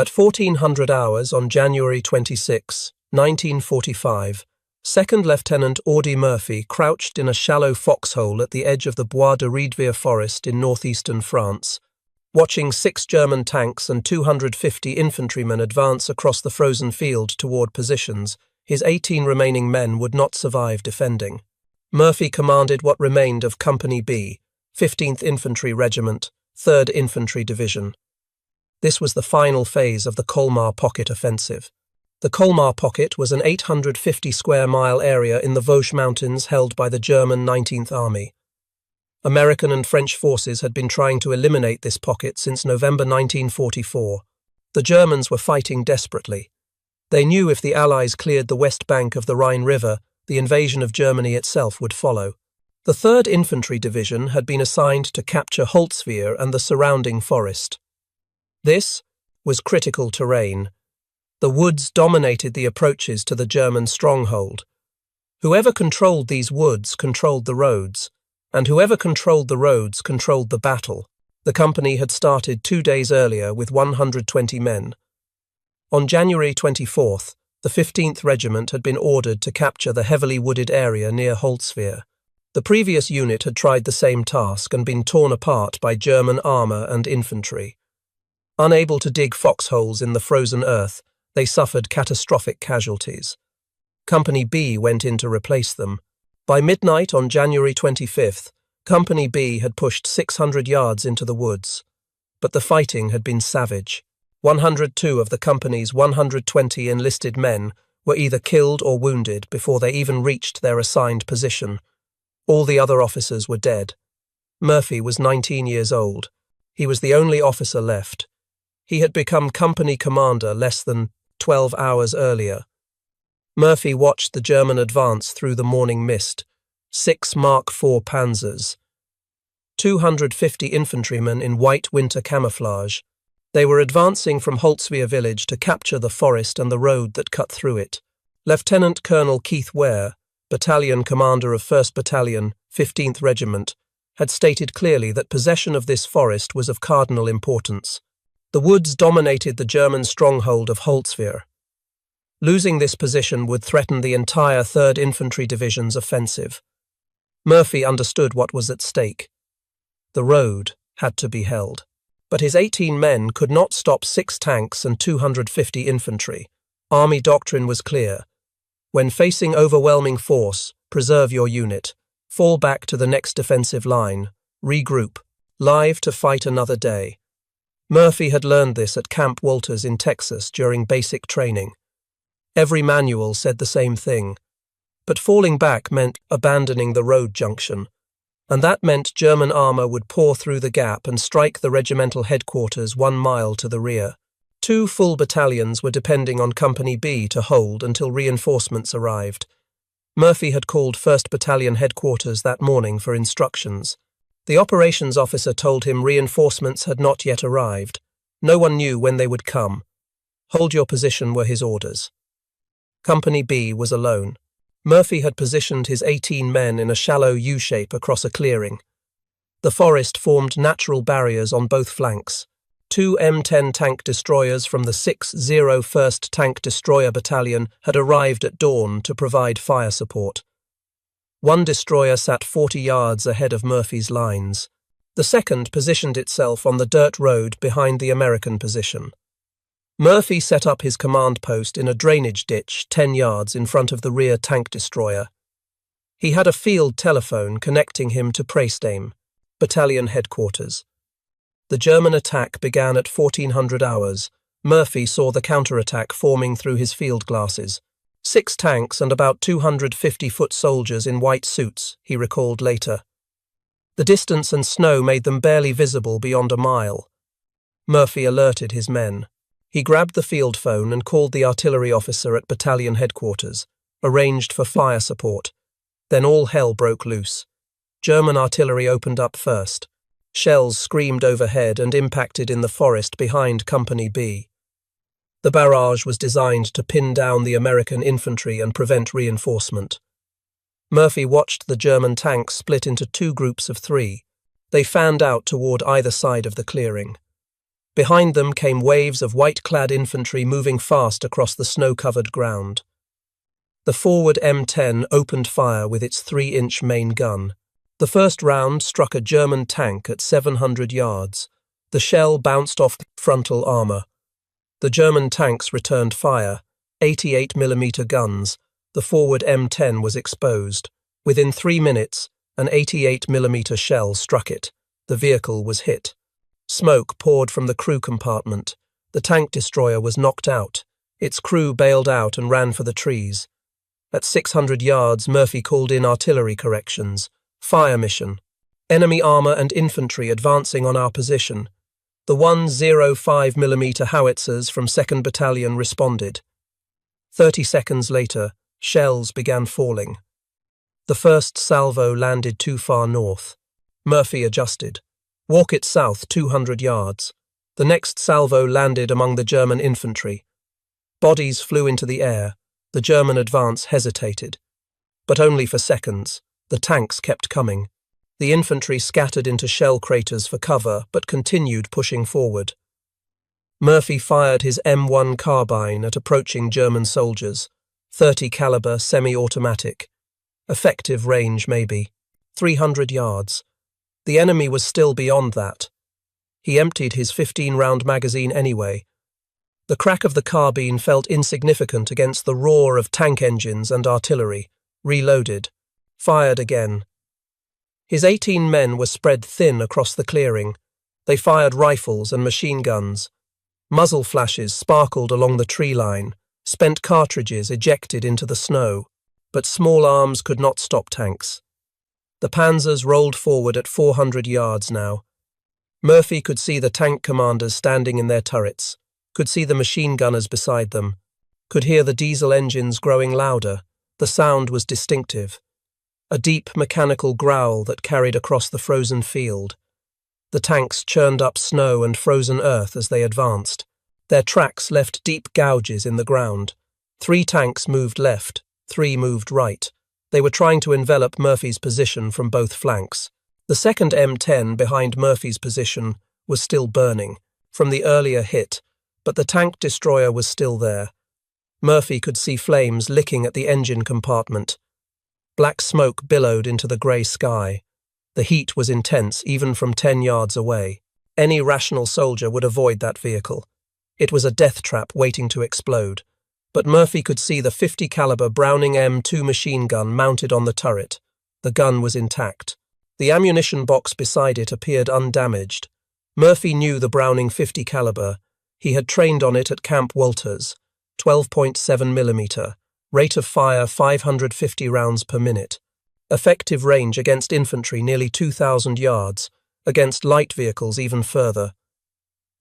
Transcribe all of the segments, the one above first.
At 1400 hours on January 26, 1945, Second Lieutenant Audie Murphy crouched in a shallow foxhole at the edge of the Bois de Riedvier forest in northeastern France, watching 6 German tanks and 250 infantrymen advance across the frozen field toward positions his 18 remaining men would not survive defending. Murphy commanded what remained of Company B, 15th Infantry Regiment, 3rd Infantry Division. This was the final phase of the Colmar Pocket Offensive. The Colmar Pocket was an 850-square-mile area in the Vosges Mountains held by the German 19th Army. American and French forces had been trying to eliminate this pocket since November 1944. The Germans were fighting desperately. They knew if the Allies cleared the west bank of the Rhine River, the invasion of Germany itself would follow. The 3rd Infantry Division had been assigned to capture Holzwihr and the surrounding forest. This was critical terrain. The woods dominated the approaches to the German stronghold. Whoever controlled these woods controlled the roads, and whoever controlled the roads controlled the battle. The company had started 2 days earlier with 120 men. On January 24th, the 15th Regiment had been ordered to capture the heavily wooded area near Holzwihr. The previous unit had tried the same task and been torn apart by German armour and infantry. Unable to dig foxholes in the frozen earth, they suffered catastrophic casualties. Company B went in to replace them. By midnight on January 25th, Company B had pushed 600 yards into the woods. But the fighting had been savage. 102 of the company's 120 enlisted men were either killed or wounded before they even reached their assigned position. All the other officers were dead. Murphy was 19 years old. He was the only officer left. He had become company commander less than 12 hours earlier. Murphy watched the German advance through the morning mist. 6 Mark IV Panzers. 250 infantrymen in white winter camouflage. They were advancing from Holzwihr village to capture the forest and the road that cut through it. Lieutenant Colonel Keith Ware, battalion commander of 1st Battalion, 15th Regiment, had stated clearly that possession of this forest was of cardinal importance. The woods dominated the German stronghold of Holzwihr. Losing this position would threaten the entire 3rd Infantry Division's offensive. Murphy understood what was at stake. The road had to be held. But his 18 men could not stop 6 tanks and 250 infantry. Army doctrine was clear. When facing overwhelming force, preserve your unit, fall back to the next defensive line, regroup, live to fight another day. Murphy had learned this at Camp Walters in Texas during basic training. Every manual said the same thing. But falling back meant abandoning the road junction. And that meant German armour would pour through the gap and strike the regimental headquarters 1 mile to the rear. 2 full battalions were depending on Company B to hold until reinforcements arrived. Murphy had called 1st Battalion headquarters that morning for instructions. The operations officer told him reinforcements had not yet arrived. No one knew when they would come. Hold your position were his orders. Company B was alone. Murphy had positioned his 18 men in a shallow U-shape across a clearing. The forest formed natural barriers on both flanks. 2 M10 tank destroyers from the 6th 1st Tank Destroyer Battalion had arrived at dawn to provide fire support. 1 destroyer sat 40 yards ahead of Murphy's lines. The second positioned itself on the dirt road behind the American position. Murphy set up his command post in a drainage ditch 10 yards in front of the rear tank destroyer. He had a field telephone connecting him to Praesdam, battalion headquarters. The German attack began at 1400 hours. Murphy saw the counterattack forming through his field glasses. 6 tanks and about 250 foot soldiers in white suits, he recalled later. The distance and snow made them barely visible beyond a mile. Murphy alerted his men. He grabbed the field phone and called the artillery officer at battalion headquarters, arranged for fire support. Then all hell broke loose. German artillery opened up first. Shells screamed overhead and impacted in the forest behind Company B. The barrage was designed to pin down the American infantry and prevent reinforcement. Murphy watched the German tanks split into 2 groups of 3. They fanned out toward either side of the clearing. Behind them came waves of white-clad infantry moving fast across the snow-covered ground. The forward M10 opened fire with its 3-inch main gun. The first round struck a German tank at 700 yards. The shell bounced off the frontal armor. The German tanks returned fire, 88mm guns. The forward M10 was exposed. Within 3 minutes, an 88mm shell struck it. The vehicle was hit. Smoke poured from the crew compartment. The tank destroyer was knocked out. Its crew bailed out and ran for the trees. At 600 yards, Murphy called in artillery corrections. Fire mission. Enemy armor and infantry advancing on our position. The 105mm howitzers from 2nd Battalion responded. 30 seconds later, shells began falling. The first salvo landed too far north. Murphy adjusted. Walk it south 200 yards. The next salvo landed among the German infantry. Bodies flew into the air. The German advance hesitated. But only for seconds. The tanks kept coming. The infantry scattered into shell craters for cover, but continued pushing forward. Murphy fired his M1 carbine at approaching German soldiers. 30 caliber semi-automatic. Effective range maybe 300 yards. The enemy was still beyond that. He emptied his 15-round magazine anyway. The crack of the carbine felt insignificant against the roar of tank engines and artillery. Reloaded. Fired again. His 18 men were spread thin across the clearing. They fired rifles and machine guns. Muzzle flashes sparkled along the tree line. Spent cartridges ejected into the snow. But small arms could not stop tanks. The panzers rolled forward at 400 yards now. Murphy could see the tank commanders standing in their turrets, could see the machine gunners beside them, could hear the diesel engines growing louder. The sound was distinctive. A deep mechanical growl that carried across the frozen field. The tanks churned up snow and frozen earth as they advanced. Their tracks left deep gouges in the ground. 3 tanks moved left, 3 moved right. They were trying to envelop Murphy's position from both flanks. The second M10 behind Murphy's position was still burning from the earlier hit, but the tank destroyer was still there. Murphy could see flames licking at the engine compartment. Black smoke billowed into the grey sky. The heat was intense even from 10 yards away. Any rational soldier would avoid that vehicle. It was a death trap waiting to explode. But Murphy could see the 50 caliber Browning M2 machine gun mounted on the turret. The gun was intact. The ammunition box beside it appeared undamaged. Murphy knew the Browning 50 caliber. He had trained on it at Camp Walters. 12.7mm. Rate of fire 550 rounds per minute. Effective range against infantry nearly 2,000 yards. Against light vehicles even further.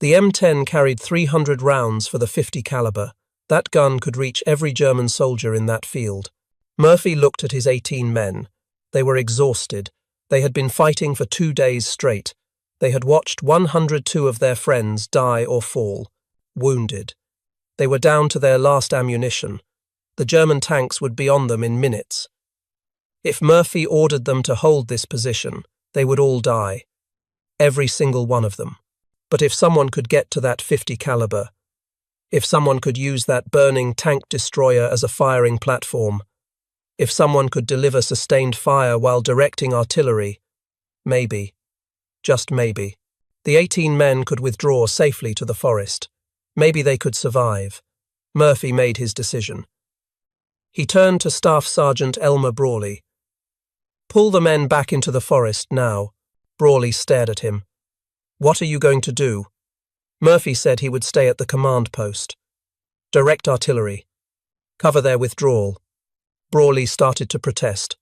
The M10 carried 300 rounds for the 50 caliber. That gun could reach every German soldier in that field. Murphy looked at his 18 men. They were exhausted. They had been fighting for 2 days straight. They had watched 102 of their friends die or fall, wounded. They were down to their last ammunition. The German tanks would be on them in minutes. If Murphy ordered them to hold this position, they would all die. Every single one of them. But if someone could get to that 50 caliber, if someone could use that burning tank destroyer as a firing platform, if someone could deliver sustained fire while directing artillery, maybe, just maybe, the 18 men could withdraw safely to the forest. Maybe they could survive. Murphy made his decision. He turned to Staff Sergeant Elmer Brawley. "Pull the men back into the forest now." Brawley stared at him. "What are you going to do?" Murphy said he would stay at the command post. "Direct artillery. Cover their withdrawal." Brawley started to protest.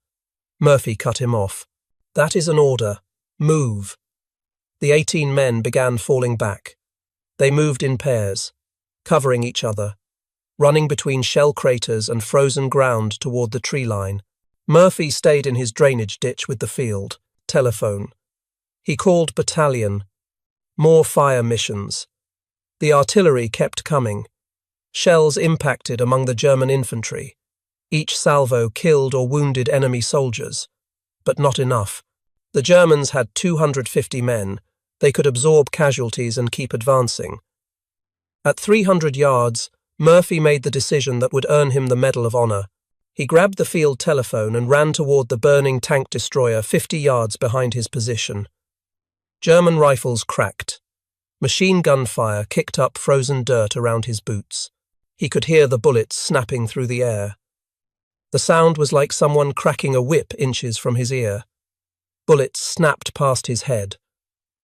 Murphy cut him off. "That is an order. Move." The 18 men began falling back. They moved in pairs, covering each other, running between shell craters and frozen ground toward the tree line. Murphy stayed in his drainage ditch with the field. Telephone. He called battalion. More fire missions. The artillery kept coming. Shells impacted among the German infantry. Each salvo killed or wounded enemy soldiers. But not enough. The Germans had 250 men. They could absorb casualties and keep advancing. At 300 yards, Murphy made the decision that would earn him the Medal of Honor. He grabbed the field telephone and ran toward the burning tank destroyer 50 yards behind his position. German rifles cracked. Machine gun fire kicked up frozen dirt around his boots. He could hear the bullets snapping through the air. The sound was like someone cracking a whip inches from his ear. Bullets snapped past his head.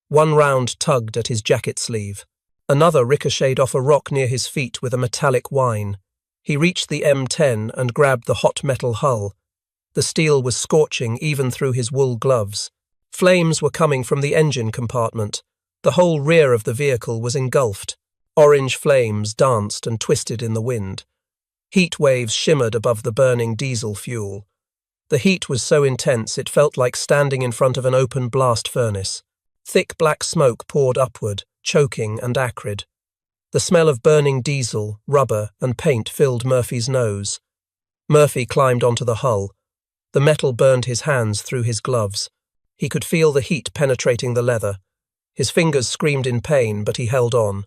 One round tugged at his jacket sleeve. Another ricocheted off a rock near his feet with a metallic whine. He reached the M10 and grabbed the hot metal hull. The steel was scorching even through his wool gloves. Flames were coming from the engine compartment. The whole rear of the vehicle was engulfed. Orange flames danced and twisted in the wind. Heat waves shimmered above the burning diesel fuel. The heat was so intense it felt like standing in front of an open blast furnace. Thick black smoke poured upward, choking and acrid. The smell of burning diesel, rubber, and paint filled Murphy's nose. Murphy climbed onto the hull. The metal burned his hands through his gloves. He could feel the heat penetrating the leather. His fingers screamed in pain, but he held on.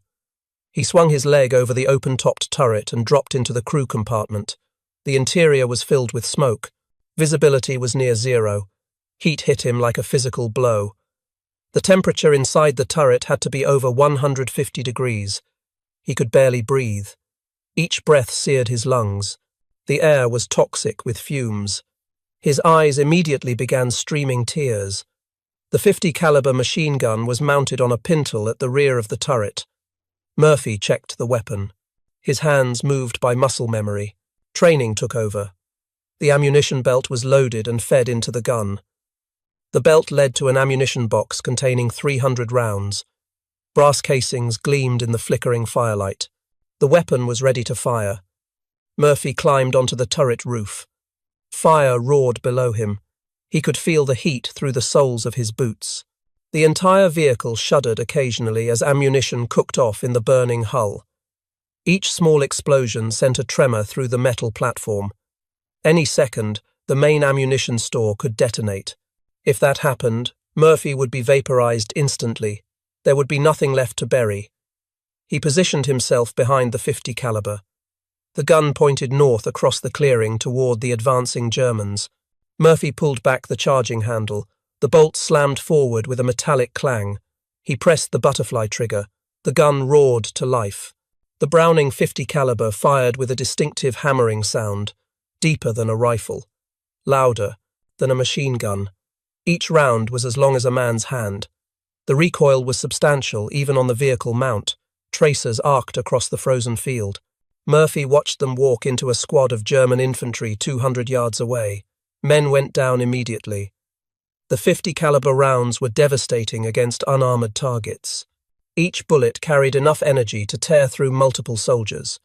He swung his leg over the open-topped turret and dropped into the crew compartment. The interior was filled with smoke. Visibility was near zero. Heat hit him like a physical blow. The temperature inside the turret had to be over 150 degrees. He could barely breathe. Each breath seared his lungs. The air was toxic with fumes. His eyes immediately began streaming tears. The .50 caliber machine gun was mounted on a pintle at the rear of the turret. Murphy checked the weapon. His hands moved by muscle memory. Training took over. The ammunition belt was loaded and fed into the gun. The belt led to an ammunition box containing 300 rounds. Brass casings gleamed in the flickering firelight. The weapon was ready to fire. Murphy climbed onto the turret roof. Fire roared below him. He could feel the heat through the soles of his boots. The entire vehicle shuddered occasionally as ammunition cooked off in the burning hull. Each small explosion sent a tremor through the metal platform. Any second, the main ammunition store could detonate. If that happened, Murphy would be vaporized instantly. There would be nothing left to bury. He positioned himself behind the .50 caliber. The gun pointed north across the clearing toward the advancing Germans. Murphy pulled back the charging handle. The bolt slammed forward with a metallic clang. He pressed the butterfly trigger. The gun roared to life. The Browning .50 caliber fired with a distinctive hammering sound, deeper than a rifle, louder than a machine gun. Each round was as long as a man's hand. The recoil was substantial even on the vehicle mount. Tracers arced across the frozen field. Murphy watched them walk into a squad of German infantry 200 yards away. Men went down immediately. The .50 caliber rounds were devastating against unarmored targets. Each bullet carried enough energy to tear through multiple soldiers.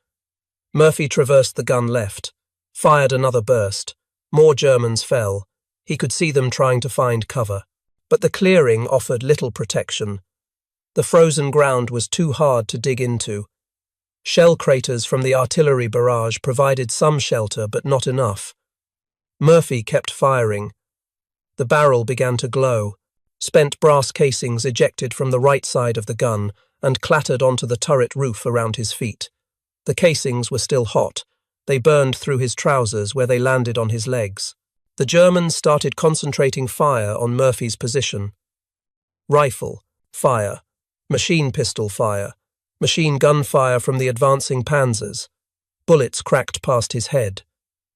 Murphy traversed the gun left, fired another burst. More Germans fell. He could see them trying to find cover. But the clearing offered little protection. The frozen ground was too hard to dig into. Shell craters from the artillery barrage provided some shelter, but not enough. Murphy kept firing. The barrel began to glow. Spent brass casings ejected from the right side of the gun and clattered onto the turret roof around his feet. The casings were still hot. They burned through his trousers where they landed on his legs. The Germans started concentrating fire on Murphy's position. Rifle, fire. Machine pistol fire. Machine gun fire from the advancing panzers. Bullets cracked past his head.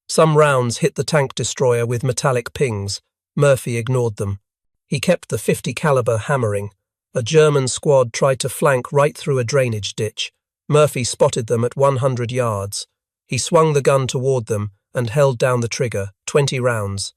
Some rounds hit the tank destroyer with metallic pings. Murphy ignored them. He kept the .50 caliber hammering. A German squad tried to flank right through a drainage ditch. Murphy spotted them at 100 yards. He swung the gun toward them and held down the trigger. 20 rounds.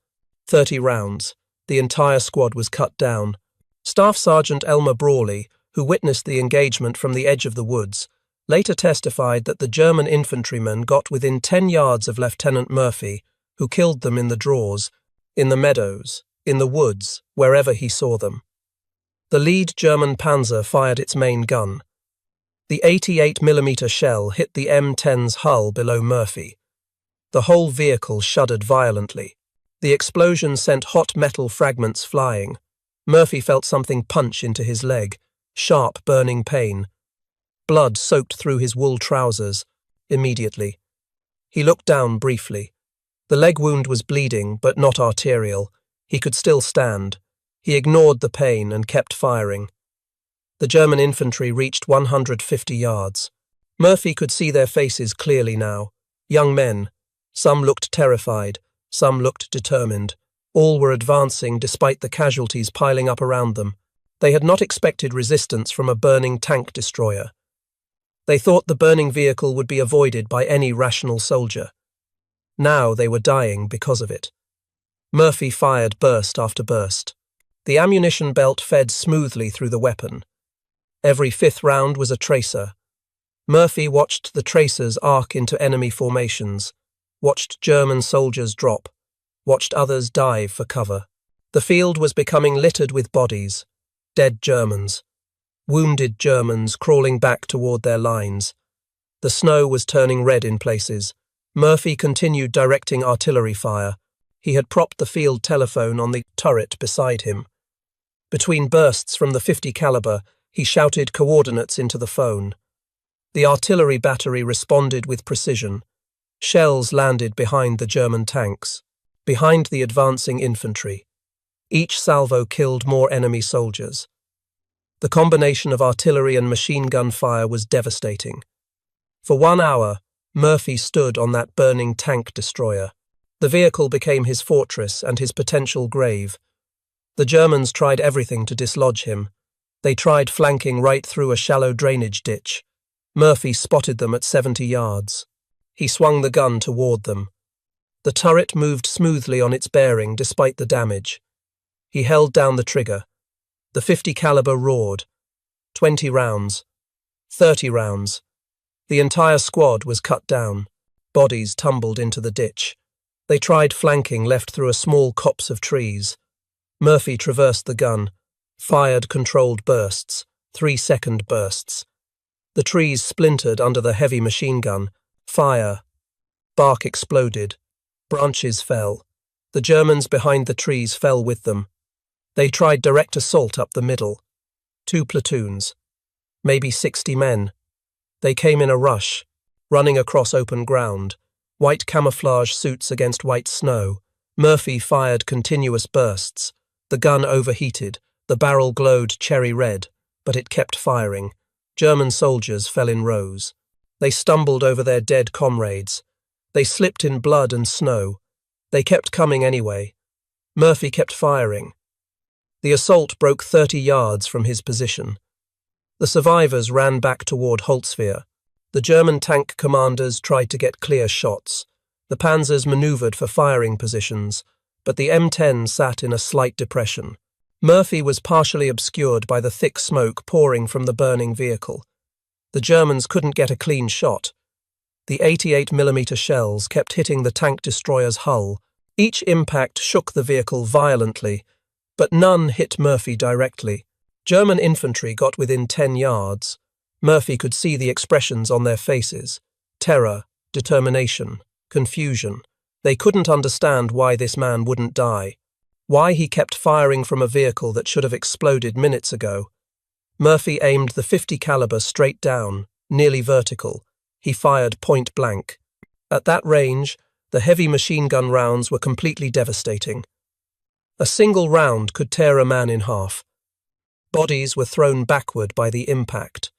30 rounds. The entire squad was cut down. Staff Sergeant Elmer Brawley, who witnessed the engagement from the edge of the woods, later testified that the German infantrymen got within 10 yards of Lieutenant Murphy, who killed them in the draws, in the meadows, in the woods, wherever he saw them. The lead German panzer fired its main gun. The 88mm shell hit the M10's hull below Murphy. The whole vehicle shuddered violently. The explosion sent hot metal fragments flying. Murphy felt something punch into his leg, sharp, burning pain. Blood soaked through his wool trousers. Immediately. He looked down briefly. The leg wound was bleeding, but not arterial. He could still stand. He ignored the pain and kept firing. The German infantry reached 150 yards. Murphy could see their faces clearly now. Young men. Some looked terrified. Some looked determined. All were advancing despite the casualties piling up around them. They had not expected resistance from a burning tank destroyer. They thought the burning vehicle would be avoided by any rational soldier. Now they were dying because of it. Murphy fired burst after burst. The ammunition belt fed smoothly through the weapon. Every fifth round was a tracer. Murphy watched the tracers arc into enemy formations, watched German soldiers drop, watched others dive for cover. The field was becoming littered with bodies, dead Germans, wounded Germans crawling back toward their lines. The snow was turning red in places. Murphy continued directing artillery fire. He had propped the field telephone on the turret beside him. Between bursts from the .50 caliber, he shouted coordinates into the phone. The artillery battery responded with precision. Shells landed behind the German tanks, behind the advancing infantry. Each salvo killed more enemy soldiers. The combination of artillery and machine gun fire was devastating. For 1 hour, Murphy stood on that burning tank destroyer. The vehicle became his fortress and his potential grave. The Germans tried everything to dislodge him. They tried flanking right through a shallow drainage ditch. Murphy spotted them at 70 yards. He swung the gun toward them. The turret moved smoothly on its bearing despite the damage. He held down the trigger. The .50 caliber roared. 20 rounds. 30 rounds. The entire squad was cut down. Bodies tumbled into the ditch. They tried flanking left through a small copse of trees. Murphy traversed the gun, fired controlled bursts, 3-second bursts. The trees splintered under the heavy machine gun. Fire. Bark exploded. Branches fell. The Germans behind the trees fell with them. They tried direct assault up the middle. 2 platoons. Maybe 60 men. They came in a rush, running across open ground. White camouflage suits against white snow. Murphy fired continuous bursts. The gun overheated. The barrel glowed cherry red, but it kept firing. German soldiers fell in rows. They stumbled over their dead comrades. They slipped in blood and snow. They kept coming anyway. Murphy kept firing. The assault broke 30 yards from his position. The survivors ran back toward Holzwehr. The German tank commanders tried to get clear shots. The panzers maneuvered for firing positions, but the M10 sat in a slight depression. Murphy was partially obscured by the thick smoke pouring from the burning vehicle. The Germans couldn't get a clean shot. The 88mm shells kept hitting the tank destroyer's hull. Each impact shook the vehicle violently, but none hit Murphy directly. German infantry got within 10 yards. Murphy could see the expressions on their faces. Terror, determination, confusion. They couldn't understand why this man wouldn't die. Why he kept firing from a vehicle that should have exploded minutes ago. Murphy aimed the .50 caliber straight down, nearly vertical. He fired point blank. At that range, the heavy machine gun rounds were completely devastating. A single round could tear a man in half. Bodies were thrown backward by the impact.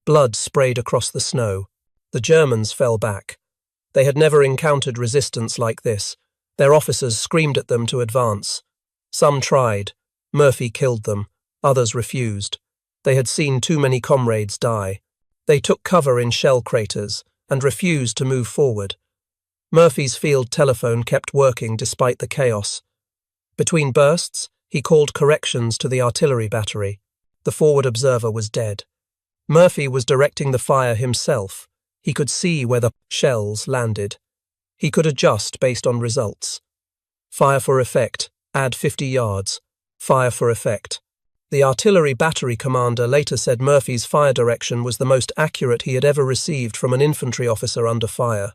Blood sprayed across the snow. The Germans fell back. They had never encountered resistance like this. Their officers screamed at them to advance. Some tried. Murphy killed them. Others refused. They had seen too many comrades die. They took cover in shell craters and refused to move forward. Murphy's field telephone kept working despite the chaos. Between bursts, he called corrections to the artillery battery. The forward observer was dead. Murphy was directing the fire himself. He could see where the shells landed. He could adjust based on results. Fire for effect. Add 50 yards. Fire for effect. The artillery battery commander later said Murphy's fire direction was the most accurate he had ever received from an infantry officer under fire.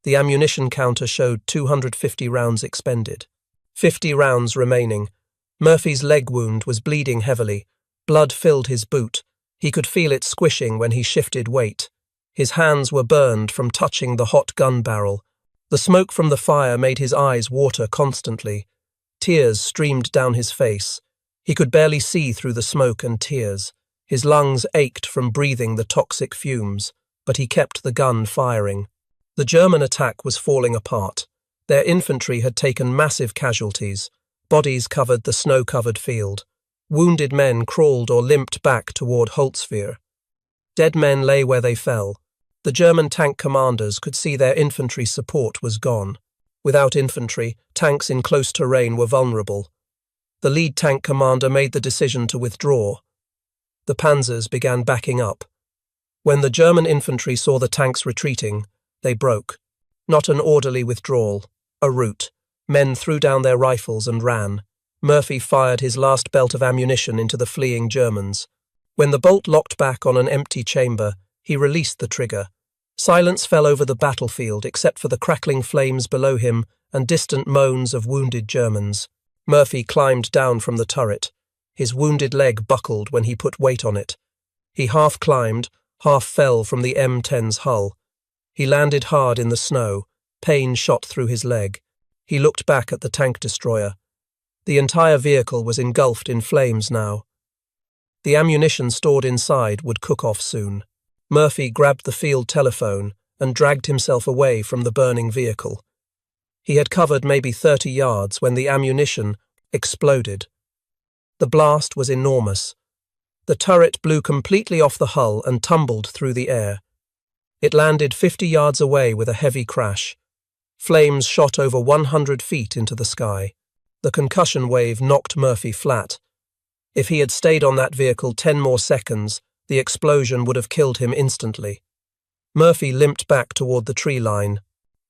The ammunition counter showed 250 rounds expended. 50 rounds remaining. Murphy's leg wound was bleeding heavily. Blood filled his boot. He could feel it squishing when he shifted weight. His hands were burned from touching the hot gun barrel. The smoke from the fire made his eyes water constantly. Tears streamed down his face. He could barely see through the smoke and tears. His lungs ached from breathing the toxic fumes, but he kept the gun firing. The German attack was falling apart. Their infantry had taken massive casualties. Bodies covered the snow-covered field. Wounded men crawled or limped back toward Holzwehr. Dead men lay where they fell. The German tank commanders could see their infantry support was gone. Without infantry, tanks in close terrain were vulnerable. The lead tank commander made the decision to withdraw. The panzers began backing up. When the German infantry saw the tanks retreating, they broke. Not an orderly withdrawal, a rout. Men threw down their rifles and ran. Murphy fired his last belt of ammunition into the fleeing Germans. When the bolt locked back on an empty chamber, he released the trigger. Silence fell over the battlefield except for the crackling flames below him and distant moans of wounded Germans. Murphy climbed down from the turret. His wounded leg buckled when he put weight on it. He half climbed, half fell from the M10's hull. He landed hard in the snow. Pain shot through his leg. He looked back at the tank destroyer. The entire vehicle was engulfed in flames now. The ammunition stored inside would cook off soon. Murphy grabbed the field telephone and dragged himself away from the burning vehicle. He had covered maybe 30 yards when the ammunition exploded. The blast was enormous. The turret blew completely off the hull and tumbled through the air. It landed 50 yards away with a heavy crash. Flames shot over 100 feet into the sky. The concussion wave knocked Murphy flat. If he had stayed on that vehicle 10 more seconds, the explosion would have killed him instantly. Murphy limped back toward the tree line.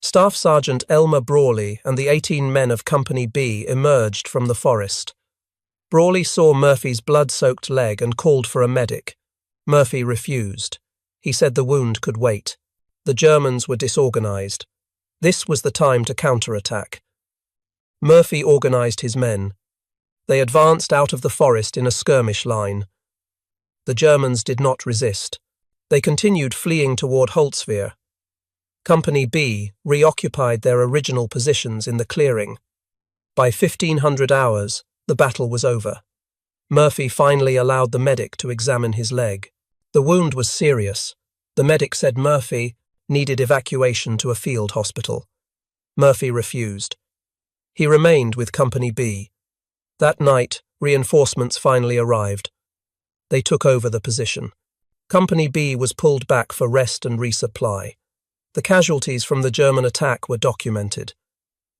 Staff Sergeant Elmer Brawley and the 18 men of Company B emerged from the forest. Brawley saw Murphy's blood-soaked leg and called for a medic. Murphy refused. He said the wound could wait. The Germans were disorganized. This was the time to counterattack. Murphy organized his men. They advanced out of the forest in a skirmish line. The Germans did not resist. They continued fleeing toward Holzwehr. Company B reoccupied their original positions in the clearing. By 1500 hours, the battle was over. Murphy finally allowed the medic to examine his leg. The wound was serious. The medic said Murphy needed evacuation to a field hospital. Murphy refused. He remained with Company B. That night, reinforcements finally arrived. They took over the position. Company B was pulled back for rest and resupply. The casualties from the German attack were documented.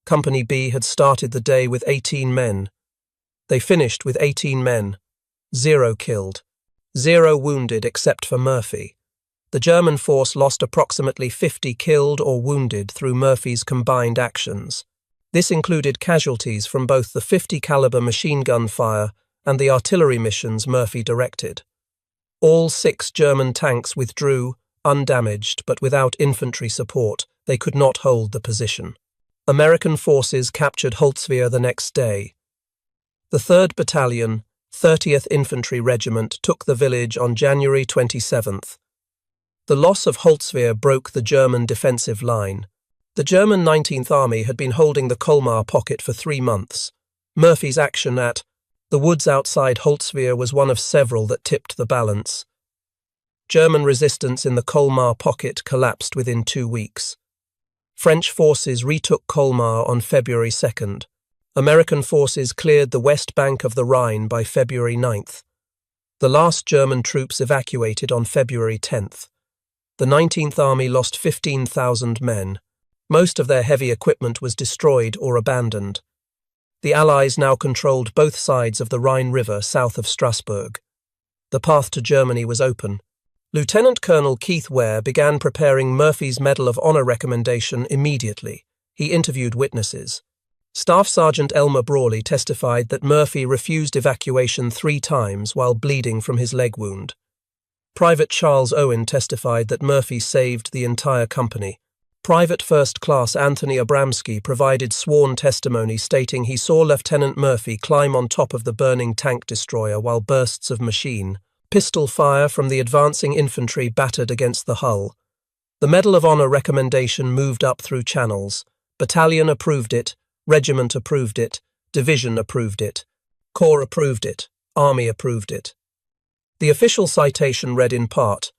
Company B had started the day with 18 men. They finished with 18 men, 0 killed, 0 wounded except for Murphy. The German force lost approximately 50 killed or wounded through Murphy's combined actions. This included casualties from both the 50 caliber machine gun fire and the artillery missions Murphy directed. All 6 German tanks withdrew, undamaged but without infantry support. They could not hold the position. American forces captured Holzwehr the next day. The 3rd Battalion, 30th Infantry Regiment took the village on January 27th. The loss of Holzwehr broke the German defensive line. The German 19th Army had been holding the Colmar pocket for 3 months. Murphy's action at the woods outside Holzwehr was one of several that tipped the balance. German resistance in the Colmar pocket collapsed within 2 weeks. French forces retook Colmar on February 2nd. American forces cleared the west bank of the Rhine by February 9th. The last German troops evacuated on February 10th. The 19th Army lost 15,000 men. Most of their heavy equipment was destroyed or abandoned. The Allies now controlled both sides of the Rhine River south of Strasbourg. The path to Germany was open. Lieutenant Colonel Keith Ware began preparing Murphy's Medal of Honor recommendation immediately. He interviewed witnesses. Staff Sergeant Elmer Brawley testified that Murphy refused evacuation 3 times while bleeding from his leg wound. Private Charles Owen testified that Murphy saved the entire company. Private First Class Anthony Abramsky provided sworn testimony stating he saw Lieutenant Murphy climb on top of the burning tank destroyer while bursts of machine, pistol fire from the advancing infantry battered against the hull. The Medal of Honor recommendation moved up through channels. Battalion approved it, Regiment approved it, Division approved it, Corps approved it, Army approved it. The official citation read in part,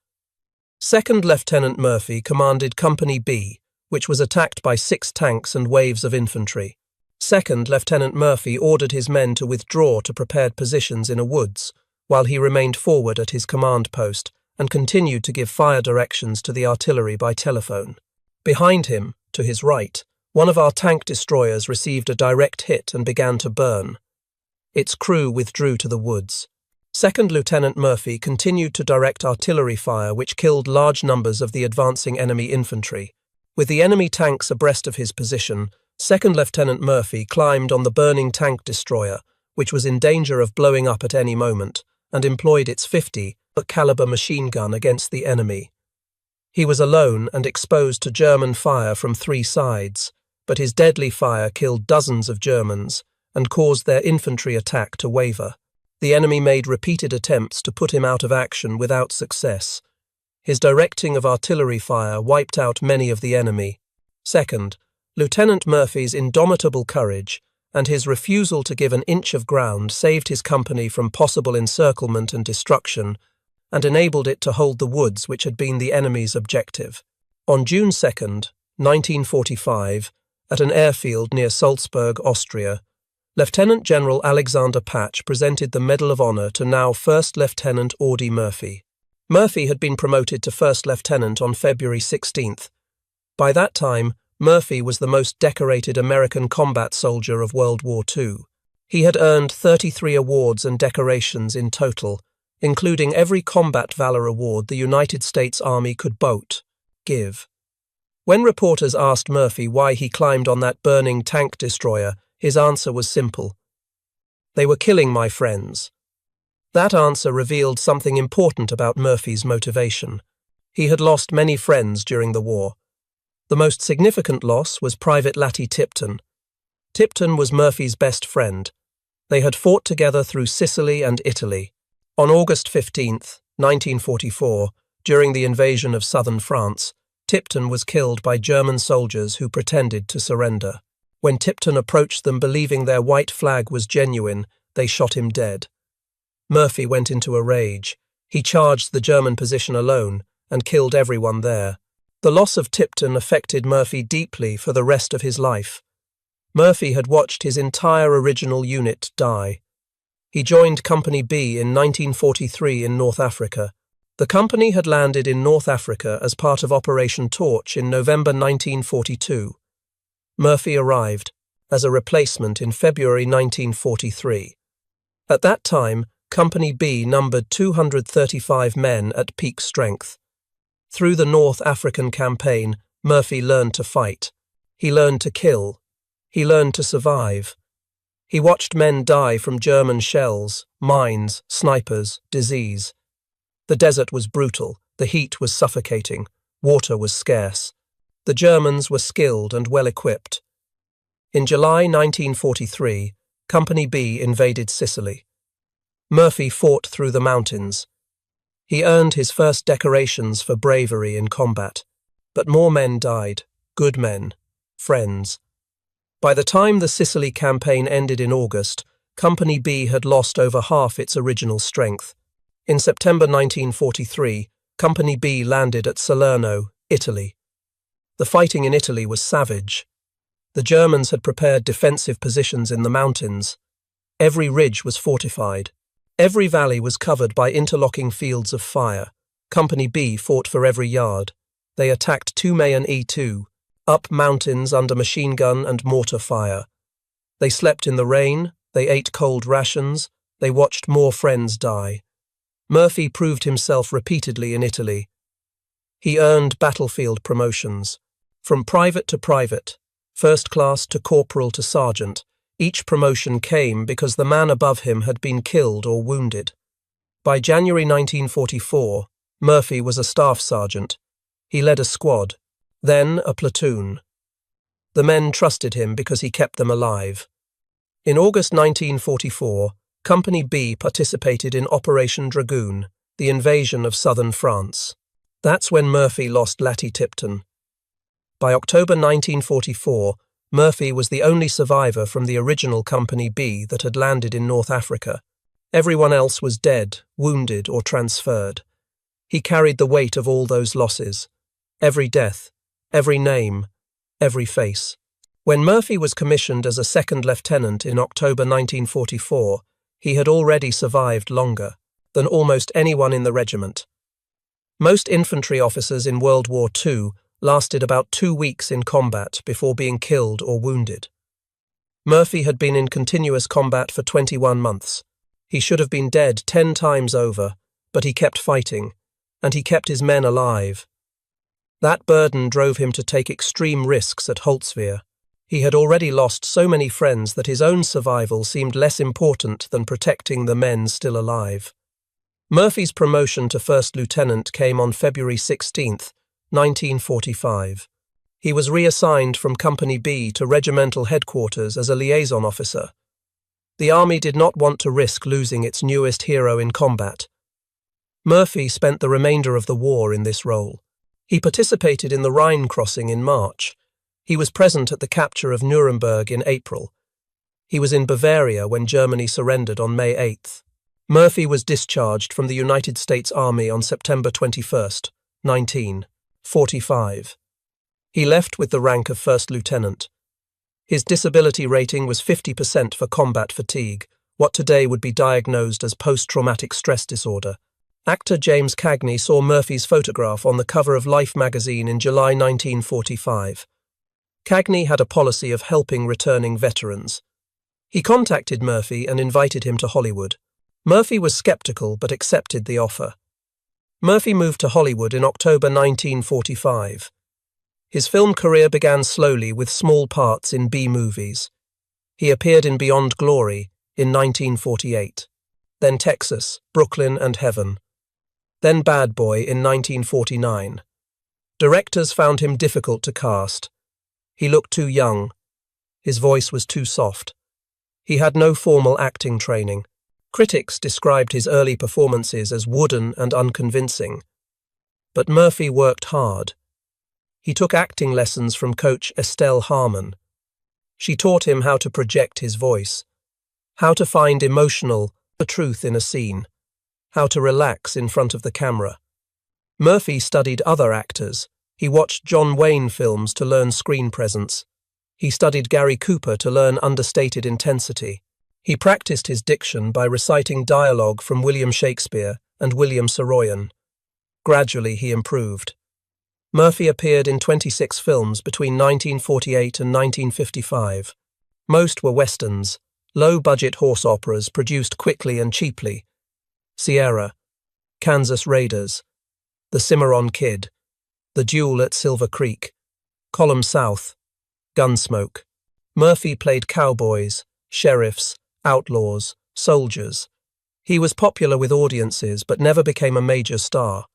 Second Lieutenant Murphy commanded Company B, which was attacked by 6 tanks and waves of infantry. Second Lieutenant Murphy ordered his men to withdraw to prepared positions in a woods, while he remained forward at his command post and continued to give fire directions to the artillery by telephone. Behind him, to his right, one of our tank destroyers received a direct hit and began to burn. Its crew withdrew to the woods. Second Lieutenant Murphy continued to direct artillery fire which killed large numbers of the advancing enemy infantry. With the enemy tanks abreast of his position, Second Lieutenant Murphy climbed on the burning tank destroyer, which was in danger of blowing up at any moment, and employed its 50 caliber machine gun against the enemy. He was alone and exposed to German fire from 3 sides, but his deadly fire killed dozens of Germans and caused their infantry attack to waver. The enemy made repeated attempts to put him out of action without success. His directing of artillery fire wiped out many of the enemy. Second, Lieutenant Murphy's indomitable courage and his refusal to give an inch of ground saved his company from possible encirclement and destruction and enabled it to hold the woods which had been the enemy's objective. On June 2, 1945, at an airfield near Salzburg, Austria, Lieutenant General Alexander Patch presented the Medal of Honor to now First Lieutenant Audie Murphy. Murphy had been promoted to First Lieutenant on February 16th. By that time, Murphy was the most decorated American combat soldier of World War II. He had earned 33 awards and decorations in total, including every Combat Valor Award the United States Army could give. When reporters asked Murphy why he climbed on that burning tank destroyer, his answer was simple. They were killing my friends. That answer revealed something important about Murphy's motivation. He had lost many friends during the war. The most significant loss was Private Latty Tipton. Tipton was Murphy's best friend. They had fought together through Sicily and Italy. On August 15, 1944, during the invasion of southern France, Tipton was killed by German soldiers who pretended to surrender. When Tipton approached them believing their white flag was genuine, they shot him dead. Murphy went into a rage. He charged the German position alone and killed everyone there. The loss of Tipton affected Murphy deeply for the rest of his life. Murphy had watched his entire original unit die. He joined Company B in 1943 in North Africa. The company had landed in North Africa as part of Operation Torch in November 1942. Murphy arrived as a replacement in February 1943. At that time, Company B numbered 235 men at peak strength. Through the North African campaign, Murphy learned to fight. He learned to kill. He learned to survive. He watched men die from German shells, mines, snipers, disease. The desert was brutal, the heat was suffocating, water was scarce. The Germans were skilled and well-equipped. In July 1943, Company B invaded Sicily. Murphy fought through the mountains. He earned his first decorations for bravery in combat, but more men died, good men, friends. By the time the Sicily campaign ended in August, Company B had lost over half its original strength. In September 1943, Company B landed at Salerno, Italy. The fighting in Italy was savage. The Germans had prepared defensive positions in the mountains. Every ridge was fortified. Every valley was covered by interlocking fields of fire. Company B fought for every yard. They attacked Toumay and E2, up mountains under machine gun and mortar fire. They slept in the rain, they ate cold rations, they watched more friends die. Murphy proved himself repeatedly in Italy. He earned battlefield promotions. From private to private, first class to corporal to sergeant, each promotion came because the man above him had been killed or wounded. By January 1944, Murphy was a staff sergeant. He led a squad. Then a platoon. The men trusted him because he kept them alive. In August 1944, Company B participated in Operation Dragoon, the invasion of southern France. That's when Murphy lost Latty Tipton. By October 1944, Murphy was the only survivor from the original Company B that had landed in North Africa. Everyone else was dead, wounded, or transferred. He carried the weight of all those losses. Every death, every name, every face. When Murphy was commissioned as a second lieutenant in October 1944, he had already survived longer than almost anyone in the regiment. Most infantry officers in World War II lasted about 2 weeks in combat before being killed or wounded. Murphy had been in continuous combat for 21 months. He should have been dead 10 times over, but he kept fighting, and he kept his men alive. That burden drove him to take extreme risks at Holtzwihr. He had already lost so many friends that his own survival seemed less important than protecting the men still alive. Murphy's promotion to first lieutenant came on February 16, 1945. He was reassigned from Company B to regimental headquarters as a liaison officer. The army did not want to risk losing its newest hero in combat. Murphy spent the remainder of the war in this role. He participated in the Rhine crossing in March. He was present at the capture of Nuremberg in April. He was in Bavaria when Germany surrendered on May 8. Murphy was discharged from the United States Army on September 21, 1945. He left with the rank of first lieutenant. His disability rating was 50% for combat fatigue, what today would be diagnosed as post-traumatic stress disorder. Actor James Cagney saw Murphy's photograph on the cover of Life magazine in July 1945. Cagney had a policy of helping returning veterans. He contacted Murphy and invited him to Hollywood. Murphy was skeptical but accepted the offer. Murphy moved to Hollywood in October 1945. His film career began slowly with small parts in B-movies. He appeared in Beyond Glory in 1948, then Texas, Brooklyn and Heaven, then Bad Boy in 1949. Directors found him difficult to cast. He looked too young. His voice was too soft. He had no formal acting training. Critics described his early performances as wooden and unconvincing. But Murphy worked hard. He took acting lessons from coach Estelle Harmon. She taught him how to project his voice, how to find the truth in a scene, how to relax in front of the camera. Murphy studied other actors. He watched John Wayne films to learn screen presence. He studied Gary Cooper to learn understated intensity. He practiced his diction by reciting dialogue from William Shakespeare and William Saroyan. Gradually he improved. Murphy appeared in 26 films between 1948 and 1955. Most were westerns, low-budget horse operas produced quickly and cheaply. Sierra, Kansas Raiders, The Cimarron Kid, The Duel at Silver Creek, Column South, Gunsmoke. Murphy played cowboys, sheriffs, outlaws, soldiers. He was popular with audiences but never became a major star.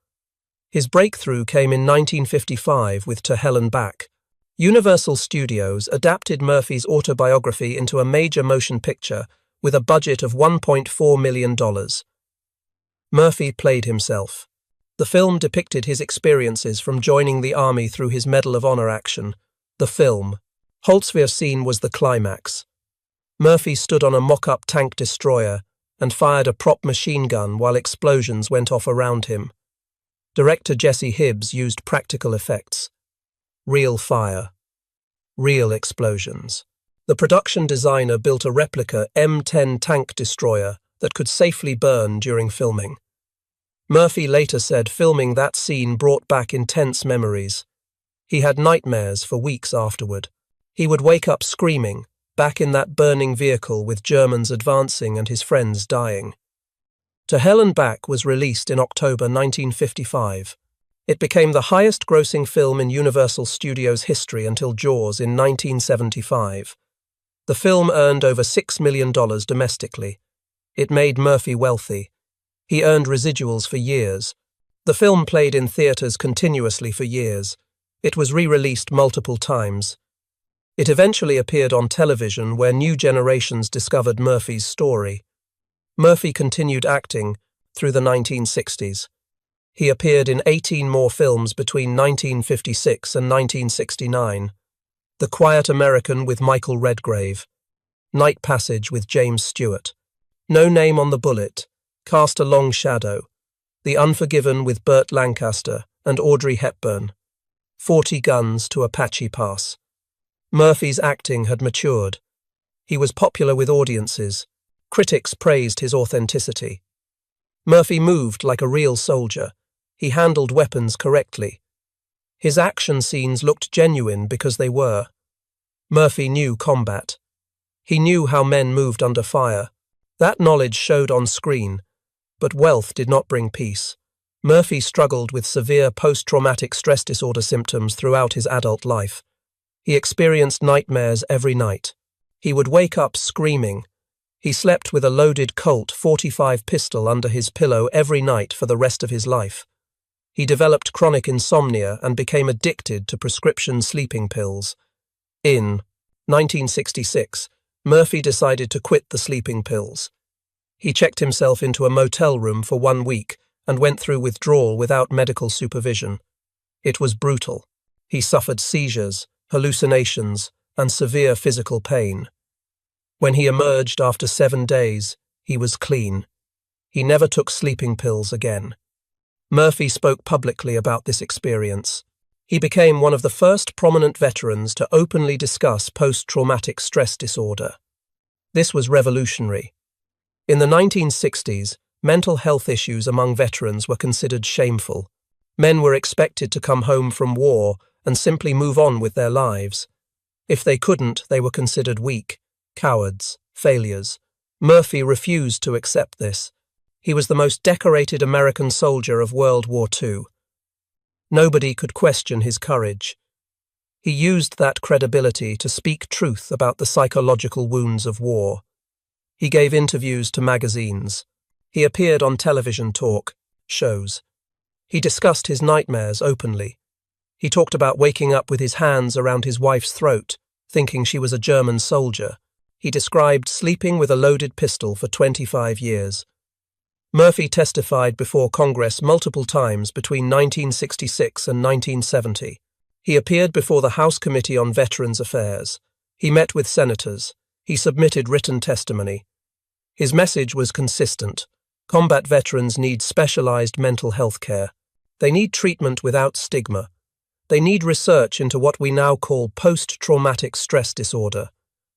His breakthrough came in 1955 with To Hell and Back. Universal Studios adapted Murphy's autobiography into a major motion picture with a budget of $1.4 million. Murphy played himself. The film depicted his experiences from joining the army through his Medal of Honor action. The film. Holtzwihr scene was the climax. Murphy stood on a mock-up tank destroyer and fired a prop machine gun while explosions went off around him. Director Jesse Hibbs used practical effects. Real fire. Real explosions. The production designer built a replica M10 tank destroyer that could safely burn during filming. Murphy later said filming that scene brought back intense memories. He had nightmares for weeks afterward. He would wake up screaming, back in that burning vehicle with Germans advancing and his friends dying. To Hell and Back was released in October 1955. It became the highest-grossing film in Universal Studios history until Jaws in 1975. The film earned over $6 million domestically. It made Murphy wealthy. He earned residuals for years. The film played in theaters continuously for years. It was re-released multiple times. It eventually appeared on television where new generations discovered Murphy's story. Murphy continued acting through the 1960s. He appeared in 18 more films between 1956 and 1969. The Quiet American with Michael Redgrave, Night Passage with James Stewart, No Name on the Bullet, Cast a Long Shadow, The Unforgiven with Burt Lancaster and Audrey Hepburn, 40 Guns to Apache Pass. Murphy's acting had matured. He was popular with audiences. Critics praised his authenticity. Murphy moved like a real soldier. He handled weapons correctly. His action scenes looked genuine because they were. Murphy knew combat. He knew how men moved under fire. That knowledge showed on screen. But wealth did not bring peace. Murphy struggled with severe post-traumatic stress disorder symptoms throughout his adult life. He experienced nightmares every night. He would wake up screaming. He slept with a loaded Colt .45 pistol under his pillow every night for the rest of his life. He developed chronic insomnia and became addicted to prescription sleeping pills. In 1966, Murphy decided to quit the sleeping pills. He checked himself into a motel room for 1 week and went through withdrawal without medical supervision. It was brutal. He suffered seizures, hallucinations, and severe physical pain. When he emerged after 7 days, he was clean. He never took sleeping pills again. Murphy spoke publicly about this experience. He became one of the first prominent veterans to openly discuss post-traumatic stress disorder. This was revolutionary. In the 1960s, mental health issues among veterans were considered shameful. Men were expected to come home from war and simply move on with their lives. If they couldn't, they were considered weak, cowards, failures. Murphy refused to accept this. He was the most decorated American soldier of World War II. Nobody could question his courage. He used that credibility to speak truth about the psychological wounds of war. He gave interviews to magazines. He appeared on television talk shows. He discussed his nightmares openly. He talked about waking up with his hands around his wife's throat, thinking she was a German soldier. He described sleeping with a loaded pistol for 25 years. Murphy testified before Congress multiple times between 1966 and 1970. He appeared before the House Committee on Veterans Affairs. He met with senators. He submitted written testimony. His message was consistent. Combat veterans need specialized mental health care. They need treatment without stigma. They need research into what we now call post-traumatic stress disorder.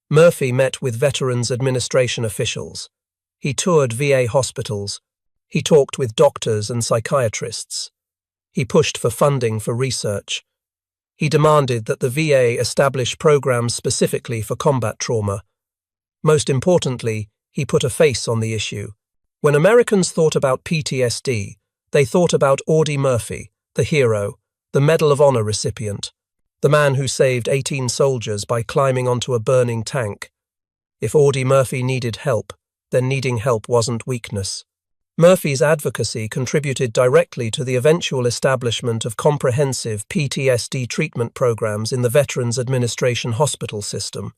Murphy met with Veterans Administration officials. He toured VA hospitals. He talked with doctors and psychiatrists. He pushed for funding for research. He demanded that the VA establish programs specifically for combat trauma. Most importantly, he put a face on the issue. When Americans thought about PTSD, they thought about Audie Murphy, the hero, the Medal of Honor recipient, the man who saved 18 soldiers by climbing onto a burning tank. If Audie Murphy needed help, then needing help wasn't weakness. Murphy's advocacy contributed directly to the eventual establishment of comprehensive PTSD treatment programs in the Veterans Administration hospital system.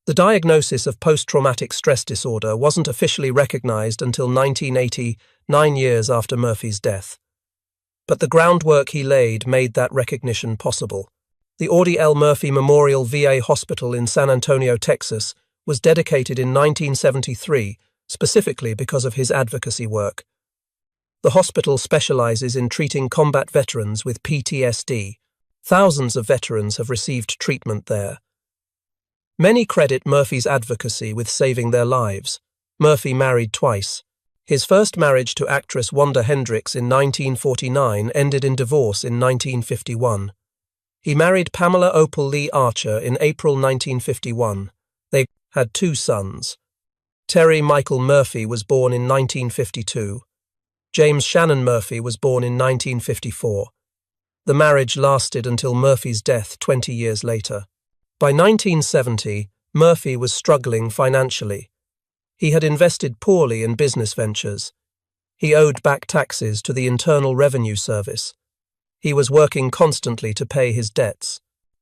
The diagnosis of post-traumatic stress disorder wasn't officially recognized until 1980, 9 years after Murphy's death. But the groundwork he laid made that recognition possible. The Audie L. Murphy Memorial VA Hospital in San Antonio, Texas, was dedicated in 1973 specifically because of his advocacy work. The hospital specializes in treating combat veterans with PTSD. Thousands of veterans have received treatment there. Many credit Murphy's advocacy with saving their lives. Murphy married twice. His first marriage to actress Wanda Hendricks in 1949 ended in divorce in 1951. He married Pamela Opal Lee Archer in April 1951. They had 2 sons. Terry Michael Murphy was born in 1952. James Shannon Murphy was born in 1954. The marriage lasted until Murphy's death 20 years later. By 1970, Murphy was struggling financially. He had invested poorly in business ventures. He owed back taxes to the Internal Revenue Service. He was working constantly to pay his debts.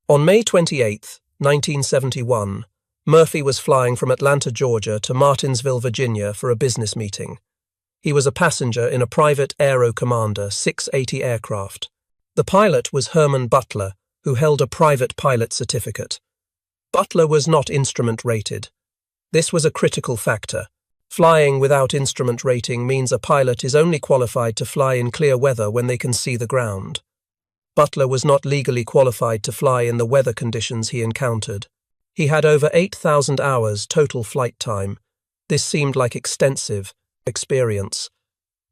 On May 28, 1971, Murphy was flying from Atlanta, Georgia to Martinsville, Virginia for a business meeting. He was a passenger in a private Aero Commander 680 aircraft. The pilot was Herman Butler, who held a private pilot certificate. Butler was not instrument rated. This was a critical factor. Flying without instrument rating means a pilot is only qualified to fly in clear weather when they can see the ground. Butler was not legally qualified to fly in the weather conditions he encountered. He had over 8,000 hours total flight time. This seemed like extensive experience,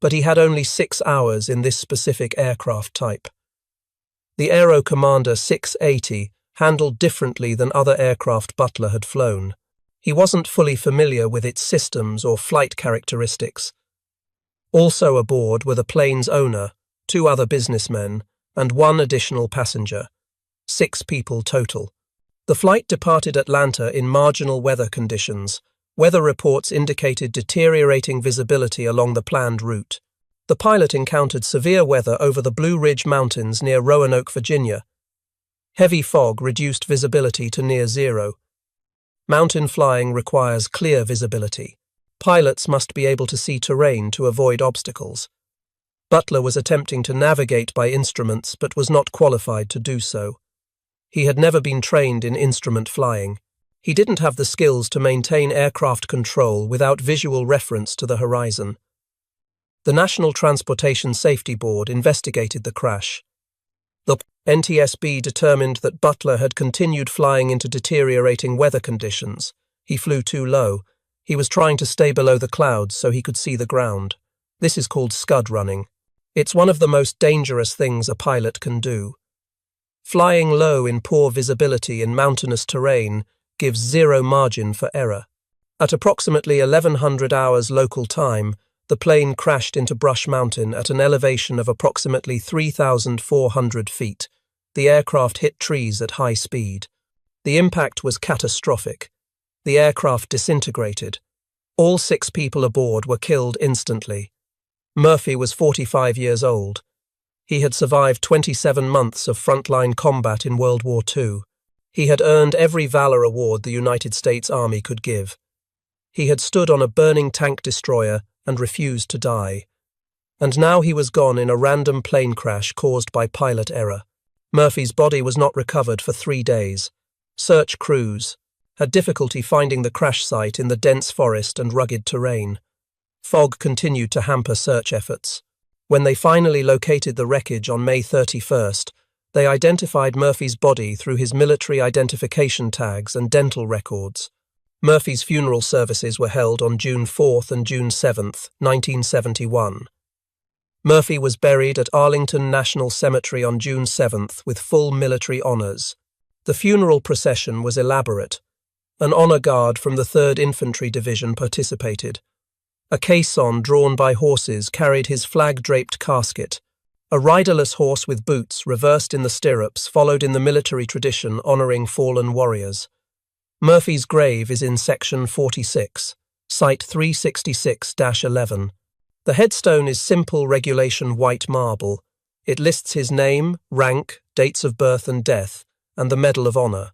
but he had only 6 hours in this specific aircraft type. The Aero Commander 680 handled differently than other aircraft Butler had flown. He wasn't fully familiar with its systems or flight characteristics. Also aboard were the plane's owner, 2 other businessmen, and 1 additional passenger. 6 people total. The flight departed Atlanta in marginal weather conditions. Weather reports indicated deteriorating visibility along the planned route. The pilot encountered severe weather over the Blue Ridge Mountains near Roanoke, Virginia. Heavy fog reduced visibility to near zero. Mountain flying requires clear visibility. Pilots must be able to see terrain to avoid obstacles. Butler was attempting to navigate by instruments but was not qualified to do so. He had never been trained in instrument flying. He didn't have the skills to maintain aircraft control without visual reference to the horizon. The National Transportation Safety Board investigated the crash. The NTSB determined that Butler had continued flying into deteriorating weather conditions. He flew too low. He was trying to stay below the clouds so he could see the ground. This is called scud running. It's one of the most dangerous things a pilot can do. Flying low in poor visibility in mountainous terrain gives zero margin for error. At approximately 1100 hours local time, the plane crashed into Brush Mountain at an elevation of approximately 3,400 feet. The aircraft hit trees at high speed. The impact was catastrophic. The aircraft disintegrated. All 6 people aboard were killed instantly. Murphy was 45 years old. He had survived 27 months of frontline combat in World War II. He had earned every valor award the United States Army could give. He had stood on a burning tank destroyer and refused to die. And now he was gone in a random plane crash caused by pilot error. Murphy's body was not recovered for 3 days. Search crews had difficulty finding the crash site in the dense forest and rugged terrain. Fog continued to hamper search efforts. When they finally located the wreckage on May 31st, they identified Murphy's body through his military identification tags and dental records. Murphy's funeral services were held on June 4th and June 7th, 1971. Murphy was buried at Arlington National Cemetery on June 7th with full military honors. The funeral procession was elaborate. An honor guard from the 3rd Infantry Division participated. A caisson drawn by horses carried his flag-draped casket. A riderless horse with boots reversed in the stirrups followed in the military tradition honoring fallen warriors. Murphy's grave is in Section 46, Site 366-11. The headstone is simple regulation white marble. It lists his name, rank, dates of birth and death, and the Medal of Honor.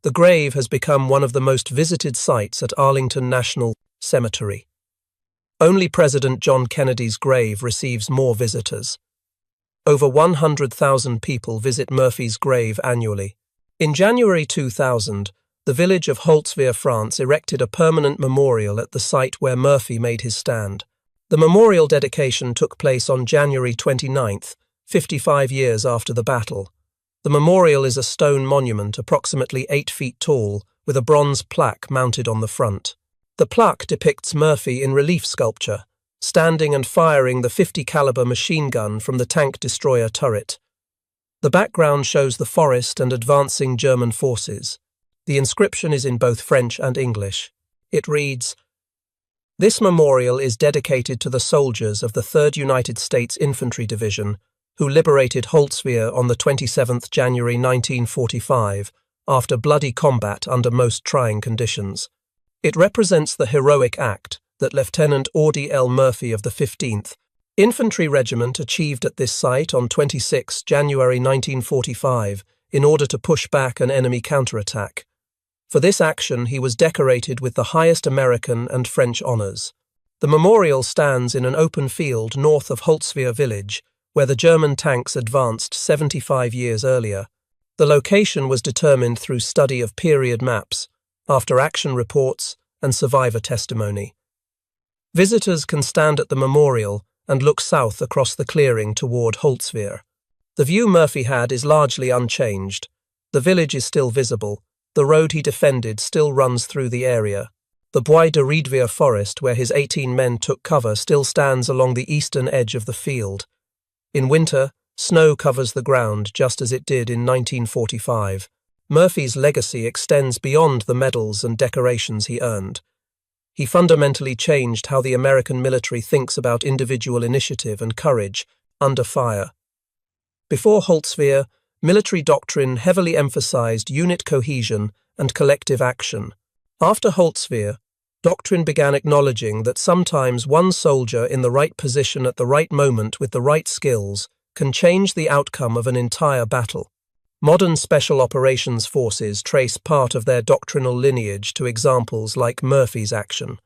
The grave has become one of the most visited sites at Arlington National Cemetery. Only President John Kennedy's grave receives more visitors. Over 100,000 people visit Murphy's grave annually. In January 2000, the village of Holtzwihr, France, erected a permanent memorial at the site where Murphy made his stand. The memorial dedication took place on January 29th, 55 years after the battle. The memorial is a stone monument approximately 8 feet tall, with a bronze plaque mounted on the front. The plaque depicts Murphy in relief sculpture, standing and firing the .50 caliber machine gun from the tank destroyer turret. The background shows the forest and advancing German forces. The inscription is in both French and English. It reads, "This memorial is dedicated to the soldiers of the 3rd United States Infantry Division who liberated Holtzwihr on the 27th January 1945 after bloody combat under most trying conditions. It represents the heroic act that Lieutenant Audie L. Murphy of the 15th Infantry regiment achieved at this site on 26 January 1945 in order to push back an enemy counterattack. For this action, he was decorated with the highest American and French honors. The memorial stands in an open field north of Holzwihr village, where the German tanks advanced 75 years earlier. The location was determined through study of period maps, after-action reports, and survivor testimony. Visitors can stand at the memorial and look south across the clearing toward Holzwihr. The view Murphy had is largely unchanged. The village is still visible. The road he defended still runs through the area. The Bois de Riedwehr forest, where his 18 men took cover, still stands along the eastern edge of the field. In winter, snow covers the ground just as it did in 1945. Murphy's legacy extends beyond the medals and decorations he earned. He fundamentally changed how the American military thinks about individual initiative and courage under fire. Before Holzwihr, military doctrine heavily emphasized unit cohesion and collective action. After Holzwihr, doctrine began acknowledging that sometimes one soldier in the right position at the right moment with the right skills can change the outcome of an entire battle. Modern special operations forces trace part of their doctrinal lineage to examples like Murphy's action.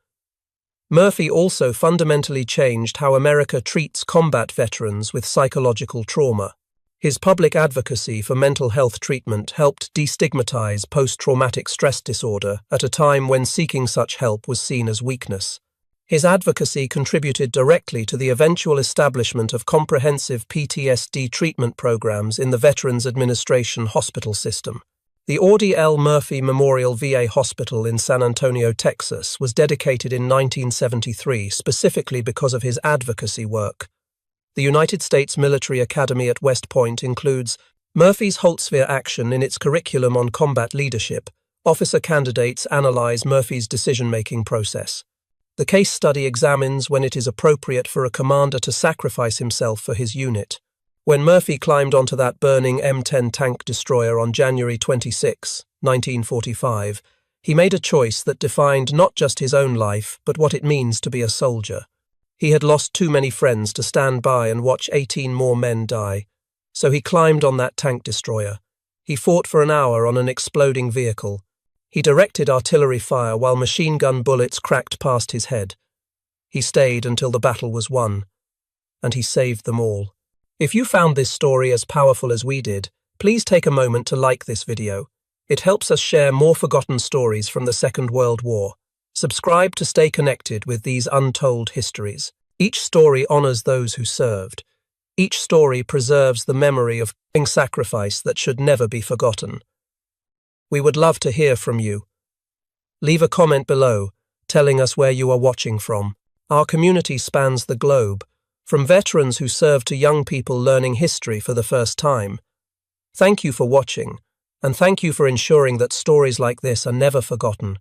Murphy also fundamentally changed how America treats combat veterans with psychological trauma. His public advocacy for mental health treatment helped destigmatize post-traumatic stress disorder at a time when seeking such help was seen as weakness. His advocacy contributed directly to the eventual establishment of comprehensive PTSD treatment programs in the Veterans Administration hospital system. The Audie L. Murphy Memorial VA Hospital in San Antonio, Texas, was dedicated in 1973 specifically because of his advocacy work. The United States Military Academy at West Point includes Murphy's Holzwihr action in its curriculum on combat leadership. Officer candidates analyze Murphy's decision-making process. The case study examines when it is appropriate for a commander to sacrifice himself for his unit. When Murphy climbed onto that burning M10 tank destroyer on January 26, 1945, he made a choice that defined not just his own life, but what it means to be a soldier. He had lost too many friends to stand by and watch 18 more men die, so he climbed on that tank destroyer. He fought for an hour on an exploding vehicle. He directed artillery fire while machine gun bullets cracked past his head. He stayed until the battle was won, and he saved them all. If you found this story as powerful as we did, please take a moment to like this video. It helps us share more forgotten stories from the Second World War. Subscribe to stay connected with these untold histories. Each story honors those who served. Each story preserves the memory of sacrifice that should never be forgotten. We would love to hear from you. Leave a comment below, telling us where you are watching from. Our community spans the globe, from veterans who serve to young people learning history for the first time. Thank you for watching, and thank you for ensuring that stories like this are never forgotten.